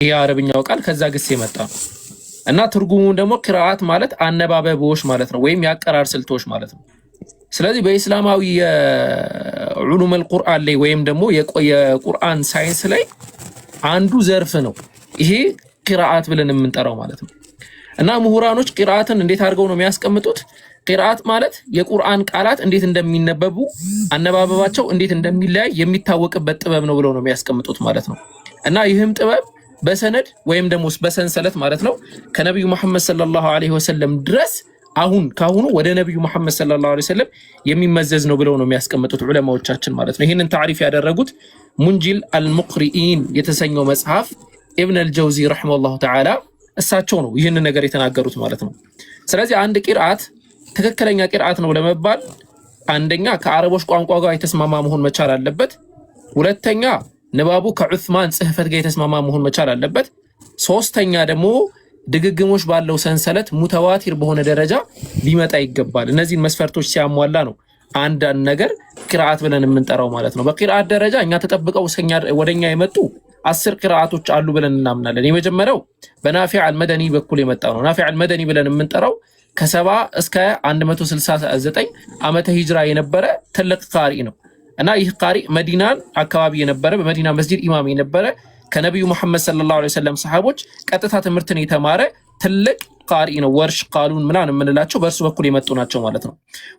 ይሄ አረብኛው ቃል ከዛ ግስ የመጣ ነው እና ትርጉሙ ደግሞ ቅራአት ማለት አነባበቦች ማለት ነው ወይም ያቀራር ስልቶች ማለት ነው። ስለዚህ በእስላማዊ የዑሉም አልቁርአን ላይ ወይም ደግሞ የቁርአን ሳይንስ ላይ አንዱ ዘርፍ ነው ይሄ ቅራአት ብለን የምንጠራው ማለት ነው። እና ምሁራኖች ቅራአትን እንዴት አድርገው ነው የሚያስቀምጡት? ቅራአት ማለት የቁርአን ቃላት እንዴት እንደሚነበቡ አነባበባቸው እንዴት እንደሚለያይ የሚታወቅበት ጥበብ ነው ብለው ነው የሚያስቀምጡት ማለት ነው። እና ይህም ጥበብ በሰነድ ወይም ደግሞ በሰንሰለት ማለት ነው ከነብዩ መሐመድ ሰለላሁ ዐለይሂ ወሰለም ድረስ ካሁኑ ወደ ነብዩ መሐመድ ሰለላሁ ዐለይሂ ወሰለም የሚመዘዝ ነው ብለው ነው የሚያስቀምጡት ዑለማዎቻችን ማለት ነው። ይህንን ታሪፍ ያደረጉት ሙንጂል አልሙቅሪኢን የተሰኘው መጽሐፍ ኢብን አልጀውዚ ረሂመሁላሁ ተዓላ እሳቸው ነው ይህንን ነገር የተናገሩት ማለት ነው። ስለዚህ አንድ ቂርአት ትክክለኛ ቂርአት ነው ለመባል አንደኛ ከአረቦች ቋንቋ ጋር የተስማማ መሆን መቻል አለበት። ሁለተኛ ንባቡ ከዑስማን ጽህፈት ጋር የተስማማ መሆን መቻል አለበት። ሶስተኛ ደግሞ ድግግሞች ባለው ሰንሰለት ሙተዋቲር በሆነ ደረጃ ሊመጣ ይገባል። እነዚህን መስፈርቶች ሲያሟላ ነው አንዳንድ ነገር ቂርአት ብለን የምንጠራው ማለት ነው። በቂርአት ደረጃ እኛ ተጠብቀው ወደኛ የመጡ 10 ቂርአቶች አሉ ብለን እናምናለን። የመጀመሪያው በናፊዕ አልመደኒ በኩል የመጣ ነው። ናፊዕ አልመደኒ ብለን የምንጠራው ከ70 እስከ 169 ዓመተ ሂጅራ የነበረ ትልቅ ቃሪ ነው እና ይህ ቃሪ መዲናን አካባቢ የነበረ በመዲና መስጂድ ኢማም የነበረ ከነብዩ መሐመድ ሰለላሁ ዐለይሂ ወሰለም ሰሃቦች ቀጥታ ትምህርትን የተማረ ትልቅ ቃሪ ነው። ወርሽ ቃሉን ምናምን የምንላቸው በእርሱ በኩል የመጡ ናቸው ማለት ነው።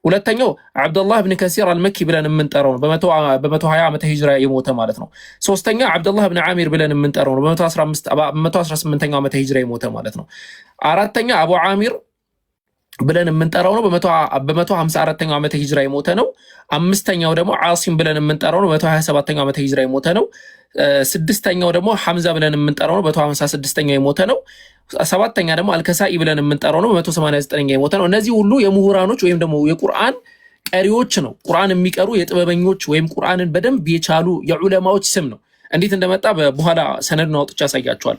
ሁለተኛው አብዱላህ ብን ከሲር አልመኪ ብለን የምንጠራው ነው። በ120 ዓመተ ሂጅራ የሞተ ማለት ነው። ሶስተኛ አብዱላህ ብን ዓሚር ብለን የምንጠራው ነው። በ118ኛው ዓመተ ሂጅራ የሞተ ማለት ነው። አራተኛ አቡ ዓሚር ብለን የምንጠራው ነው። በ154ኛው ዓመተ ሂጅራ የሞተ ነው። አምስተኛው ደግሞ ዓሲም ብለን የምንጠራው ነው። በ127ኛው ዓመተ ሂጅራ የሞተ ነው። ስድስተኛው ደግሞ ሐምዛ ብለን የምንጠራው ነው። በ156ኛው የሞተ ነው። ሰባተኛ ደግሞ አልከሳኢ ብለን የምንጠራው ነው። በ189ኛው የሞተ ነው። እነዚህ ሁሉ የምሁራኖች ወይም ደግሞ የቁርአን ቀሪዎች ነው። ቁርአን የሚቀሩ የጥበበኞች ወይም ቁርአንን በደንብ የቻሉ የዑለማዎች ስም ነው። እንዴት እንደመጣ በኋላ ሰነዱን አውጥቼ ያሳያቸዋል።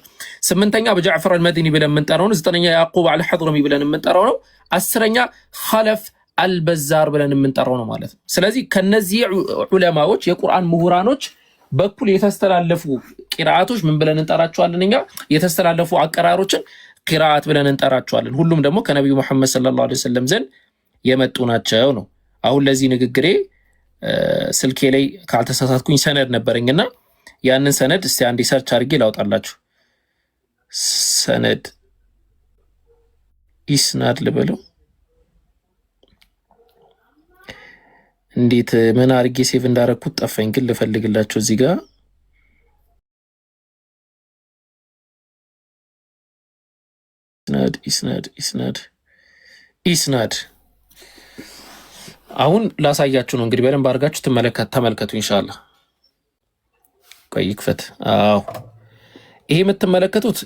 ስምንተኛ በጃዕፈር አልመዲኒ ብለን የምንጠራው ነው። ዘጠነኛ ያዕቁብ አልሐድረሚ ብለን የምንጠራው ነው። አስረኛ ኸለፍ አልበዛር ብለን የምንጠራው ነው ማለት ነው። ስለዚህ ከነዚህ ዑለማዎች የቁርአን ምሁራኖች በኩል የተስተላለፉ ቂራአቶች ምን ብለን እንጠራቸዋለን? እኛ የተስተላለፉ አቀራሮችን ቂራአት ብለን እንጠራቸዋለን። ሁሉም ደግሞ ከነብዩ መሐመድ ሰለላሁ ዐለይሂ ወሰለም ዘንድ የመጡ ናቸው ነው። አሁን ለዚህ ንግግሬ ስልኬ ላይ ካልተሳሳትኩኝ ሰነድ ነበረኝና ያንን ሰነድ እስቲ አንዴ ሰርች አድርጌ ላውጣላችሁ። ሰነድ ኢስናድ ልበለው እንዴት ምን አድርጌ ሴቭ እንዳረኩት ጠፋኝ፣ ግን ልፈልግላችሁ እዚህ ጋር ኢስናድ አሁን ላሳያችሁ ነው። እንግዲህ በደንብ አድርጋችሁ ተመልከቱ ኢንሻአላህ። ቆይ ይክፈት። አዎ ይሄ የምትመለከቱት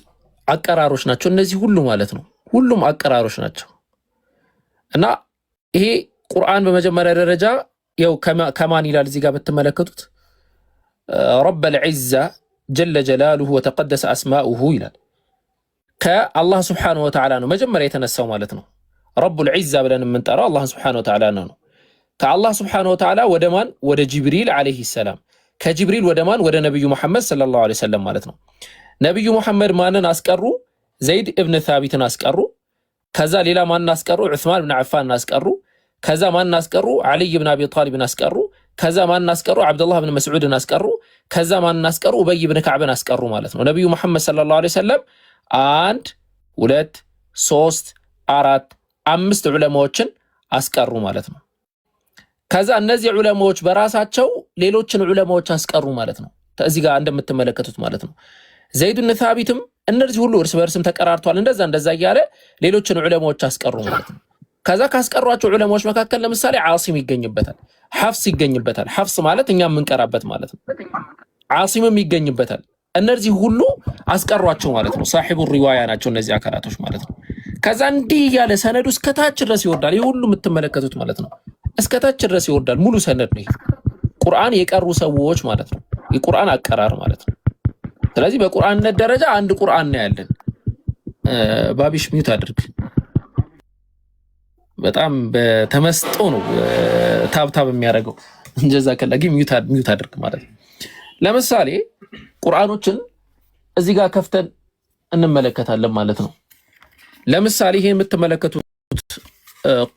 አቀራሮች ናቸው እነዚህ ሁሉ ማለት ነው። ሁሉም አቀራሮች ናቸው እና ይሄ ቁርአን በመጀመሪያ ደረጃ ያው ከማን ይላል እዚህ ጋር ብትመለከቱት ረበል ዒዛ ጀለ ጀላሉሁ ወተቀደሰ አስማኡሁ ይላል። ከአላህ ስብሓነሁ ወተዓላ ነው መጀመሪያ የተነሳው ማለት ነው። ረቡል ዒዛ ብለን የምንጠራው አላህ ስብሓነሁ ወተዓላ ነው። ከአላህ ስብሓነሁ ወተዓላ ወደ ማን? ወደ ጅብሪል ዓለይሂ ሰላም። ከጅብሪል ወደ ማን? ወደ ነብዩ መሐመድ ሰለላሁ ዐለይሂ ወሰለም ማለት ነው። ነብዩ መሐመድ ማንን አስቀሩ? ዘይድ ኢብኑ ሳቢትን አስቀሩ። ከዛ ሌላ ማንን አስቀሩ? ዑስማን ብን ዓፋን አስቀሩ። ከዛ ማንን አስቀሩ? ዓሊይ ብን አቢ ጣሊብን አስቀሩ። ከዛ ማንን አስቀሩ? አብዱላህ ብን መስዑድን አስቀሩ። ከዛ ማንን አስቀሩ? ኡበይ ብን ከዕብን አስቀሩ ማለት ነው። ነብዩ መሐመድ ሰለላሁ ዐለይሂ ወሰለም 1 2 3 4 5 ዑለማዎችን አስቀሩ ማለት ነው። ከዛ እነዚህ ዑለማዎች በራሳቸው ሌሎችን ዑለማዎች አስቀሩ ማለት ነው። እዚህ ጋር እንደምትመለከቱት ማለት ነው። ዘይድ ብን ሳቢትም እነዚህ ሁሉ እርስ በርስም ተቀራርቷል። እንደዛ እያለ ሌሎችን ዑለማዎች አስቀሩ ማለት ነው። ከዛ ካስቀሯቸው ዑለማዎች መካከል ለምሳሌ ዓሲም ይገኝበታል፣ ሐፍስ ይገኝበታል። ሐፍስ ማለት እኛ የምንቀራበት ማለት ነው። ዓሲምም ይገኝበታል። እነዚህ ሁሉ አስቀሯቸው ማለት ነው። ሳሒቡ ሪዋያ ናቸው እነዚህ አካላቶች ማለት ነው። ከዛ እንዲህ ያለ ሰነዱ እስከታች ድረስ ይወርዳል። ይህ ሁሉ የምትመለከቱት ማለት ነው እስከታች ድረስ ይወርዳል። ሙሉ ሰነድ ነው ቁርአን የቀሩ ሰዎች ማለት ነው። የቁርአን አቀራር ማለት ነው። ስለዚህ በቁርአንነት ደረጃ አንድ ቁርአን ነው ያለን። ባቢሽ ሚዩት አድርግ። በጣም በተመስጦ ነው ታብታብ የሚያደርገው። እንጀዛ ከላጊ ሚዩት አድርግ ማለት ነው። ለምሳሌ ቁርአኖችን እዚህ ጋር ከፍተን እንመለከታለን ማለት ነው። ለምሳሌ ይሄ የምትመለከቱት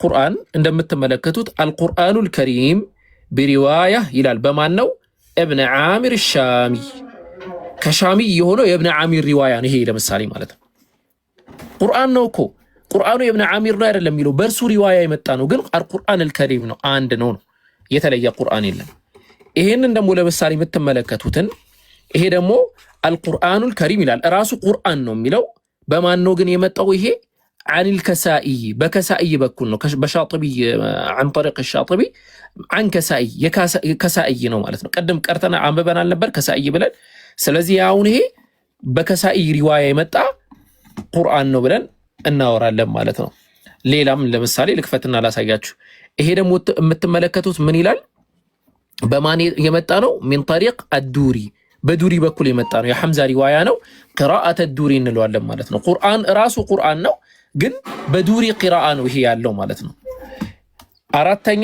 ቁርአን እንደምትመለከቱት አልቁርአኑል ከሪም ቢሪዋያ ይላል። በማን ነው? ኢብኑ ዓሚር ሻሚ ከሻሚ የሆነው የኢብኑ ዓሚር ሪዋያ ነው። ይሄ ለምሳሌ ማለት ነው ቁርአን ነው እኮ ቁርአኑ የኢብኑ ዓሚር ነው አይደለም የሚለው በእርሱ ሪዋያ የመጣ ነው። ግን አልቁርአኑል ከሪም ነው፣ አንድ ነው። የተለየ ቁርአን የለም። ይሄንን ደግሞ ለምሳሌ የምትመለከቱትን ይሄ ደግሞ አልቁርአኑል ከሪም ይላል። ራሱ ቁርአን ነው የሚለው በማን ነው ግን የመጣው? ይሄ አኒል ከሳኢ በከሳኢ በኩል ነው። በሻጥቢ عن طريق الشاطبي عن ከሳኢ የከሳኢ ነው ማለት ነው። ቀደም ቀርተና አንበበናል ነበር ከሳኢ ብለን። ስለዚህ አሁን ይሄ በከሳኢ ሪዋያ የመጣ ቁርአን ነው ብለን እናወራለን ማለት ነው። ሌላም ለምሳሌ ልክፈትና ላሳያችሁ። ይሄ ደግሞ የምትመለከቱት ምን ይላል? በማን የመጣ ነው? ሚን طريق الدوري በዱሪ በኩል የመጣ ነው። የሐምዛ ሪዋያ ነው። ቅራአተ ዱሪ እንለዋለን ማለት ነው። ቁርአን ራሱ ቁርአን ነው፣ ግን በዱሪ ቂራአ ነው ይሄ ያለው ማለት ነው። አራተኛ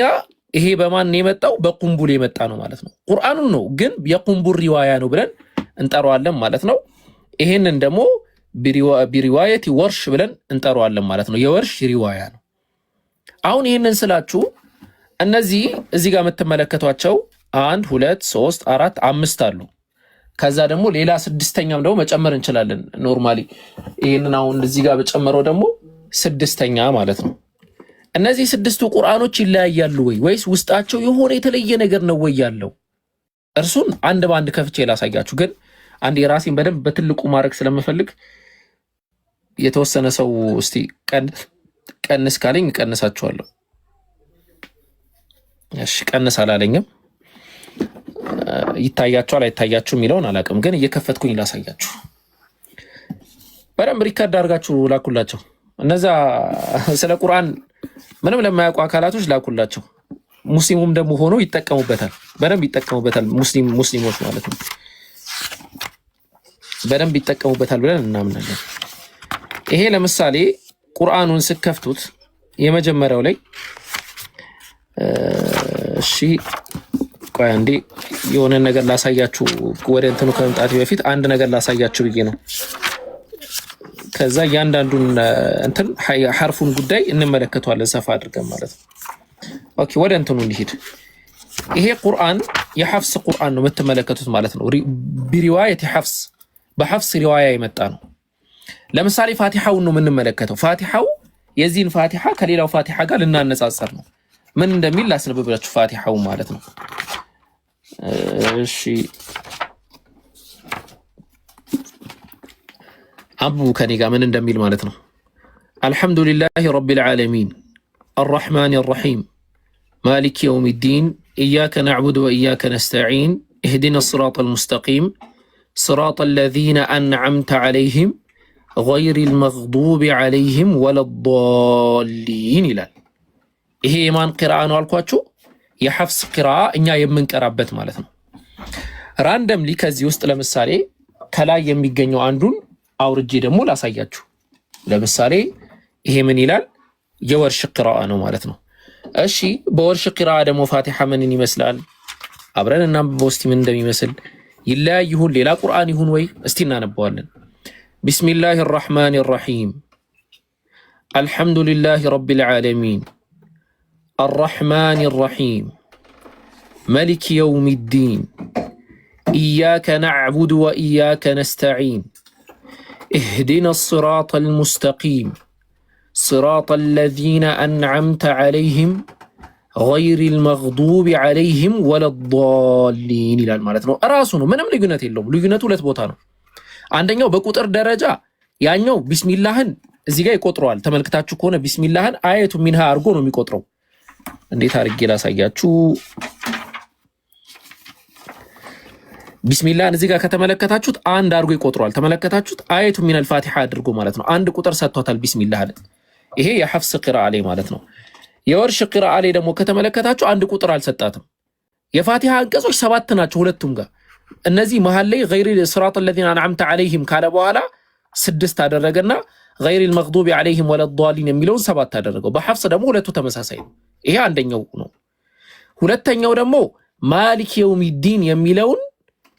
ይሄ በማን የመጣው? በቁምቡል የመጣ ነው ማለት ነው። ቁርአኑን ነው ግን የቁምቡል ሪዋያ ነው ብለን እንጠራዋለን ማለት ነው። ይሄንን ደግሞ ቢሪዋየቲ ወርሽ ብለን እንጠራዋለን ማለት ነው። የወርሽ ሪዋያ ነው። አሁን ይሄንን ስላችሁ እነዚህ እዚህ ጋር የምትመለከቷቸው 1 2 3 4 5 አሉ። ከዛ ደግሞ ሌላ ስድስተኛም ደግሞ መጨመር እንችላለን። ኖርማሊ ይሄንን አሁን እዚህ ጋር በጨመረው ደግሞ ስድስተኛ ማለት ነው። እነዚህ ስድስቱ ቁርአኖች ይለያያሉ ወይስ ውስጣቸው የሆነ የተለየ ነገር ነው ወይ ያለው? እርሱን አንድ ባንድ ከፍቼ ላሳያችሁ። ግን አንድ የራሴን በደንብ በትልቁ ማድረግ ስለምፈልግ የተወሰነ ሰው እስቲ ቀንስ ካለኝ ቀንሳችኋለሁ። እሺ ቀንስ አላለኝም። ይታያችኋል አይታያችሁም የሚለውን አላውቅም፣ ግን እየከፈትኩኝ ላሳያችሁ። በደንብ ሪከርድ አድርጋችሁ ላኩላቸው። እነዛ ስለ ቁርአን ምንም ለማያውቁ አካላቶች ላኩላቸው። ሙስሊሙም ደግሞ ሆኖ ይጠቀሙበታል፣ በደንብ ይጠቀሙበታል። ሙስሊሞች ማለት ነው በደንብ ይጠቀሙበታል ብለን እናምናለን። ይሄ ለምሳሌ ቁርአኑን ስከፍቱት የመጀመሪያው ላይ እሺ ቆይ አንዴ የሆነ ነገር ላሳያችሁ። ወደ እንትኑ ከመምጣቴ በፊት አንድ ነገር ላሳያችሁ ብዬ ነው። ከዛ እያንዳንዱን እንትን ሐርፉን ጉዳይ እንመለከተዋለን ሰፋ አድርገን ማለት ነው። ኦኬ ወደ እንትኑ እንሂድ። ይሄ ቁርአን የሐፍስ ቁርአን ነው የምትመለከቱት ማለት ነው። ቢሪዋየት ሐፍስ በሐፍስ ሪዋያ የመጣ ነው። ለምሳሌ ፋቲሐውን ነው የምንመለከተው። ፋቲሐው የዚህን ፋቲሐ ከሌላው ፋቲሐ ጋር ልናነጻጸር ነው። ምን እንደሚል ላስነብብላችሁ ፋቲሐው ማለት ነው። እሺ አቡ ከኔ ጋር ምን እንደሚል ማለት ነው። አልሐምዱሊላሂ ረቢል ዓለሚን አርረሕማን አርረሒም ማሊክ የውሚዲን ኢያከ ነዕቡድ ወኢያከ ነስተዒን እህዲና ሲራጠል ሙስተቂም ሲራጠል ለዚነ አንዓምተ ዓለይሂም ገይሪል መግዱቢ ዓለይሂም ወለዷሊን ይላል። ይሄ የማን ቂራአ ነው አልኳችሁ? የሐፍስ ቂራአ እኛ የምንቀራበት ማለት ነው። ራንደምሊ ከዚህ ውስጥ ለምሳሌ ከላይ የሚገኘው አንዱን አውርጄ ደግሞ ላሳያችሁ። ለምሳሌ ይሄ ምን ይላል? የወርሽ ቂራአ ነው ማለት ነው። እሺ በወርሽ ቂራአ ደግሞ ፋቲሐ ምንን ይመስላል? አብረን እናንብበው እስቲ ምን እንደሚመስል። ይለያይ ይሁን ሌላ ቁርአን ይሁን ወይ እስቲ እናነባዋለን። ቢስሚላሂ አርረሕማን አርረሒም አልሐምዱሊላሂ ረቢል ዓለሚን الرحمن الرحيم ملك يوم الدين إياك نعبد وإياك نستعين اهدنا الصراط المستقيم صراط الذين أنعمت عليهم غير المغضوب عليهم ولا الضالين إلى المالتنا أراسونه منم لجنة اللهم لجنة ولا تبوتانه عندنا بقطر درجة يعني بسم الله زي جاي قطرال تملكتاتشو كونه بسم الله آية منها أرجونه ميقطرو እንዴት አድርጌ ላሳያችሁ? ቢስሚላህን እዚህ ጋር ከተመለከታችሁት አንድ አድርጎ ይቆጥሯል። ተመለከታችሁት? አየቱ ሚነል ፋቲሐ አድርጎ ማለት ነው። አንድ ቁጥር ሰጥቷታል ቢስሚላህ። ይሄ የሐፍስ ቂራአ ላይ ማለት ነው። የወርሽ ቂራአ ላይ ደግሞ ከተመለከታችሁ አንድ ቁጥር አልሰጣትም። የፋቲሐ አንቀጾች 7 ናቸው ሁለቱም ጋር። እነዚህ መሃል ላይ ገይሪ ሲራጠል ለዚነ አንዓምተ ዓለይሂም ካለ በኋላ 6 አደረገና ገይሪል መግዱቢ ዓለይሂም ወለዷሊን የሚለውን 7 አደረገው። በሐፍስ ደግሞ ሁለቱ ተመሳሳይ ነው። ይሄ አንደኛው ነው። ሁለተኛው ደግሞ ማሊክ የውሚዲን የሚለውን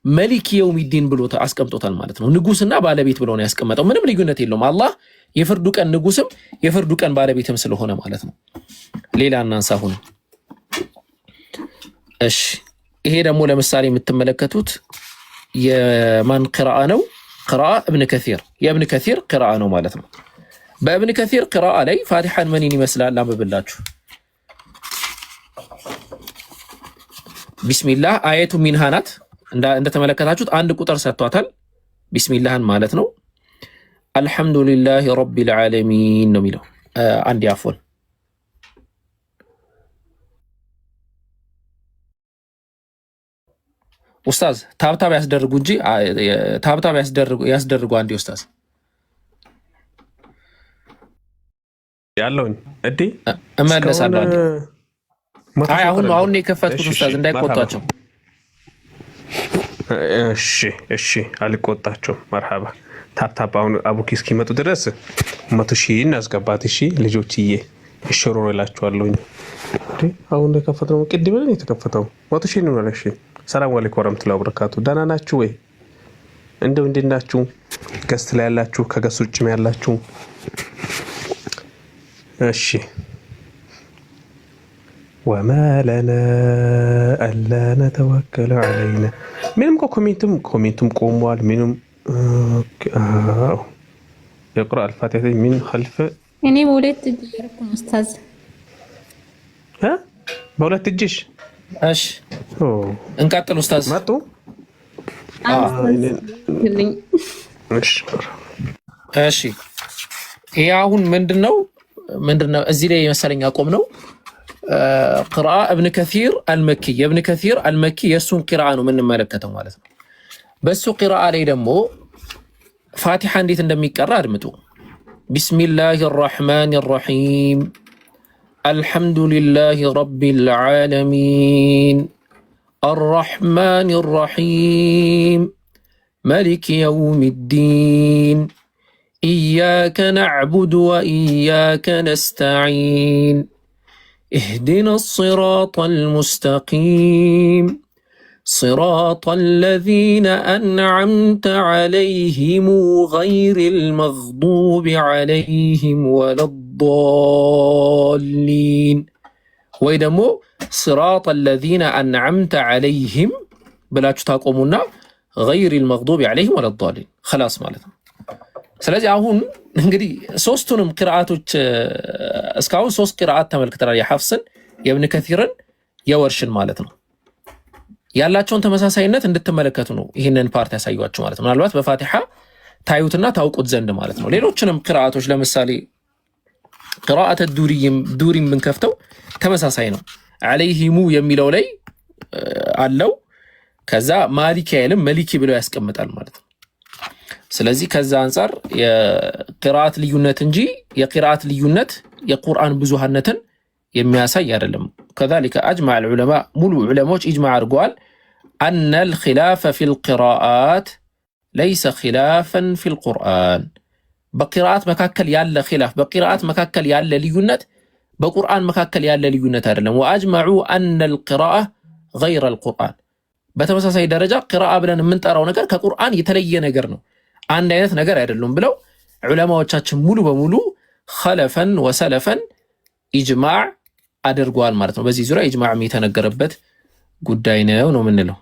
መሊክ የውሚዲን ብሎ አስቀምጦታል ማለት ነው። ንጉስና ባለቤት ብሎ ነው ያስቀመጠው። ምንም ልዩነት የለውም። አላህ የፍርዱ ቀን ንጉስም የፍርዱ ቀን ባለቤትም ስለሆነ ማለት ነው። ሌላ እናንሳ ሁን። እሺ ይሄ ደግሞ ለምሳሌ የምትመለከቱት የማን ቅራአ ነው? ቅራአ እብን ከሲር የእብን ከሲር ቅራአ ነው ማለት ነው። በእብን ከሲር ቅራአ ላይ ፋቲሐን መኒን ይመስላል አንብብላችሁ። ቢስሚላህ አየቱ ሚንሃ ናት። እንደተመለከታችሁት አንድ ቁጥር ሰጥቷታል። ቢስሚላህን ማለት ነው። አልሐምዱሊላህ ረቢል ዓለሚን ነው የሚለው። አንድ ያፎን ኡስታዝ ታብታብ ያስደርጉ እንጂ ታብታብ ያስደርጉ። አንዴ ኡስታዝ ያለውኝ እዲ እመለሳለሁ። አንዴ አይ አሁን የከፈትኩት ኡስታዝ እንዳይቆጣቸው። እሺ አልቆጣቸው። መርሐባ ታብታብ አሁን አቡኪ እስኪመጡ ድረስ 100,000 እናስገባት። እሺ ልጆችዬ እሽሮ እላችኋለሁኝ። አሁን የከፈተው ቅድም ነው የተከፈተው 100,000 ነው አለሽ። ሰላም አለይኩም ወራህመቱላሂ ወበረካቱ። ደህና ናችሁ ወይ? እንደው እንዴት ናችሁ? ገስት ላይ ያላችሁ ከገስት ውጭም ያላችሁ እሺ። ወማ ለና አላ ነተወከለ ዐለይና ምንም ኮሜንቱም ቆሟል። ምንም የቅራ አልፋቲሃ ምን ኸልፈ እኔ በሁለት እጅ ያርኩ ኡስታዝ በሁለት እጅሽ። እሺ እንቀጥል ኡስታዝ። መጡ እሺ ይሄ አሁን ምንድነው እዚህ ላይ መሰለኝ አቆም ነው። ቅራአ እብን ከሲር አልመኪ የእብን ከሲር አልመኪ የእሱን ቂራአ ነው የምንመለከተው ማለት ነው። በሱ ቂራአ ላይ ደግሞ ፋቲሓ እንዴት እንደሚቀራ አድምጡ። ቢስሚላሂ ራሕማን ራሒም አልሐምዱሊላሂ ረቢል ዓለሚን አርራሕማን ራሒም ማሊክ የውሚዲን ኢያከ ነዕቡዱ ወኢያከ ነስተዒን اهدنا الصراط المستقيم صراط الذين أنعمت عليهم غير المغضوب عليهم ولا الضالين ويدمو صراط الذين أنعمت عليهم بلا تتاقمونا غير المغضوب عليهم ولا الضالين خلاص مالتنا. ስለዚህ አሁን እንግዲህ ሶስቱንም ቅራአቶች እስካሁን ሶስት ቅራአት ተመልክተናል። የሐፍስን የእብን ከሲርን የወርሽን ማለት ነው። ያላቸውን ተመሳሳይነት እንድትመለከቱ ነው ይህንን ፓርት ያሳዩአችሁ ማለት ነው። ምናልባት በፋቲሓ ታዩትና ታውቁት ዘንድ ማለት ነው። ሌሎችንም ቅራአቶች ለምሳሌ ቅራአተ ዱሪም ብንከፍተው ተመሳሳይ ነው። ዐለይሂሙ የሚለው ላይ አለው። ከዛ ማሊኪ አይልም መሊኪ ብለው ያስቀምጣል ማለት ነው። ስለዚህ ከዛ አንፃር የቂራአት ልዩነት እንጂ የቂራአት ልዩነት የቁርአን ብዙሃነትን የሚያሳይ አይደለም። ከዛሊከ አጅማዕ العلماء ሙሉ ዑለሞች ኢጅማዕ አድርገዋል أن الخلاف في القراءات ليس خلافا في القرآن በቂራአት መካከል ያለ ኺላፍ በቂራአት መካከል ያለ ልዩነት በቁርአን መካከል ያለ ልዩነት አይደለም። وأجمعوا أن القراءة غير القرآن በተመሳሳይ ደረጃ ቂራአ ብለን የምንጠራው ነገር ከቁርአን የተለየ ነገር ነው፣ አንድ አይነት ነገር አይደሉም ብለው ዑለማዎቻችን ሙሉ በሙሉ ኸለፈን ወሰለፈን ኢጅማዕ አድርገዋል ማለት ነው። በዚህ ዙሪያ ኢጅማዕ የተነገረበት ጉዳይ ነው የምንለው።